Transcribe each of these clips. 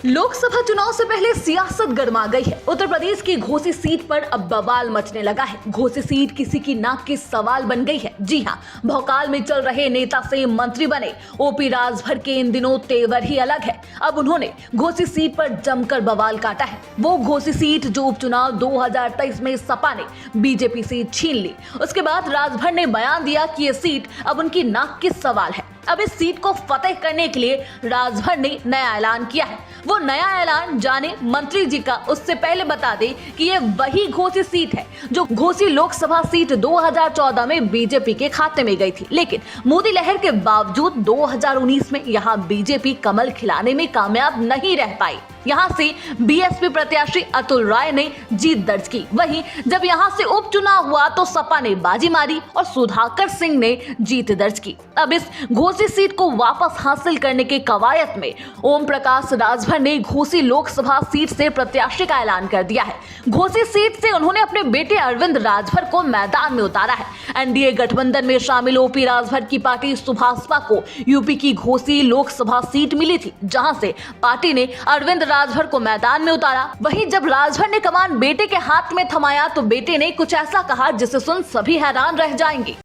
लोकसभा चुनाव से पहले सियासत गर्मा गई है। उत्तर प्रदेश की घोसी सीट पर अब बवाल मचने लगा है। घोसी सीट किसी की नाक की सवाल बन गई है। जी हां, भोकाल में चल रहे नेता से मंत्री बने ओपी राजभर के इन दिनों तेवर ही अलग है। अब उन्होंने घोसी सीट पर जमकर बवाल काटा है। वो घोसी सीट जो उपचुनाव 2023 में सपा ने बीजेपी से छीन ली। उसके बाद राजभर ने बयान दिया कि ये सीट अब उनकी नाक की सवाल है। अब इस सीट को फतेह करने के लिए राजभर ने नया ऐलान किया है। वो नया ऐलान जाने मंत्री जी का। उससे पहले बता दें कि ये वही घोसी सीट है जो घोसी लोकसभा सीट 2014 में बीजेपी के खाते में गई थी, लेकिन मोदी लहर के बावजूद 2019 में यहाँ बीजेपी कमल खिलाने में कामयाब नहीं रह पाई। यहाँ से बीएसपी प्रत्याशी अतुल राय ने जीत दर्ज की। वहीं जब यहाँ से उपचुनाव हुआ तो सपा ने बाजी मारी और सुधाकर सिंह ने जीत दर्ज की। अब इस घोसी सीट को वापस हासिल करने के कवायद में ओम प्रकाश राजभर ने घोसी लोकसभा सीट से प्रत्याशी का ऐलान कर दिया है। घोसी सीट से उन्होंने अपने बेटे अरविंद राजभर को मैदान में उतारा है। एनडीए गठबंधन में शामिल ओपी राजभर की पार्टी सुभाषपा को यूपी की घोसी लोकसभा सीट मिली थी, जहां से पार्टी ने अरविंद राजभर को मैदान में उतारा। वहीं जब राजभर ने कमान बेटे के हाथ में थमाया तो बेटे ने कुछ ऐसा कहा जिसे सुन सभी हैरान रह जाएंगे।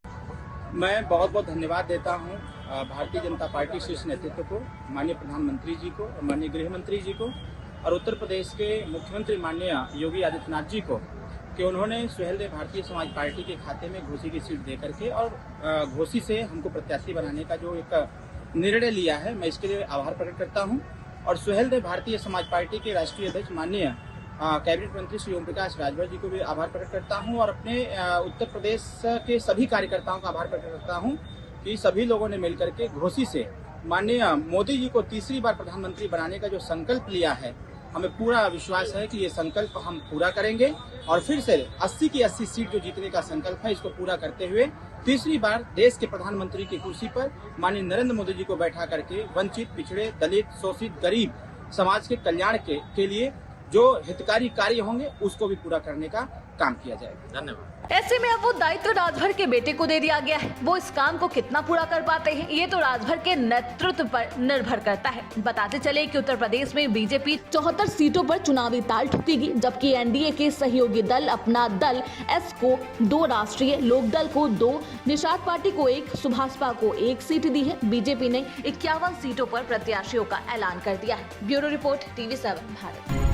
मैं बहुत बहुत धन्यवाद देता हूं भारतीय जनता पार्टी शीर्ष नेतृत्व को, माननीय प्रधानमंत्री जी को, माननीय गृह मंत्री जी को और उत्तर प्रदेश के मुख्यमंत्री माननीय योगी आदित्यनाथ जी को कि उन्होंने सुहेलदेव भारतीय समाज पार्टी के खाते में घोसी की सीट दे करके और घोसी से हमको प्रत्याशी बनाने का जो एक निर्णय लिया है, मैं इसके लिए आभार प्रकट करता हूं। और सुहेलदेव भारतीय समाज पार्टी के राष्ट्रीय अध्यक्ष माननीय कैबिनेट मंत्री श्री ओम प्रकाश राजभर जी को भी आभार प्रकट करता हूं और अपने उत्तर प्रदेश के सभी कार्यकर्ताओं का आभार प्रकट करता हूं कि सभी लोगों ने मिलकर के घोसी से माननीय मोदी जी को तीसरी बार प्रधानमंत्री बनाने का जो संकल्प लिया है, हमें पूरा विश्वास है कि ये संकल्प हम पूरा करेंगे और फिर से 80 की 80 सीट जो जीतने का संकल्प है, इसको पूरा करते हुए तीसरी बार देश के प्रधानमंत्री की कुर्सी पर माननीय नरेंद्र मोदी जी को बैठा करके वंचित, पिछड़े, दलित, शोषित, गरीब समाज के कल्याण के लिए जो हितकारी कार्य होंगे उसको भी पूरा करने का काम किया जाएगा। धन्यवाद। ऐसे में अब वो दायित्व राजभर के बेटे को दे दिया गया है। वो इस काम को कितना पूरा कर पाते हैं, ये तो राजभर के नेतृत्व पर निर्भर करता है। बताते चले कि उत्तर प्रदेश में बीजेपी 74 सीटों पर चुनावी ताल ठोकेगी, जबकि एनडीए के सहयोगी दल अपना दल एस को 2, राष्ट्रीय लोकदल को 2, निषाद पार्टी को 1, सुभाषपा को 1 सीट दी है। बीजेपी ने 51 सीटों पर प्रत्याशियों का ऐलान कर दिया है। Bureau report, TV7 Bharat.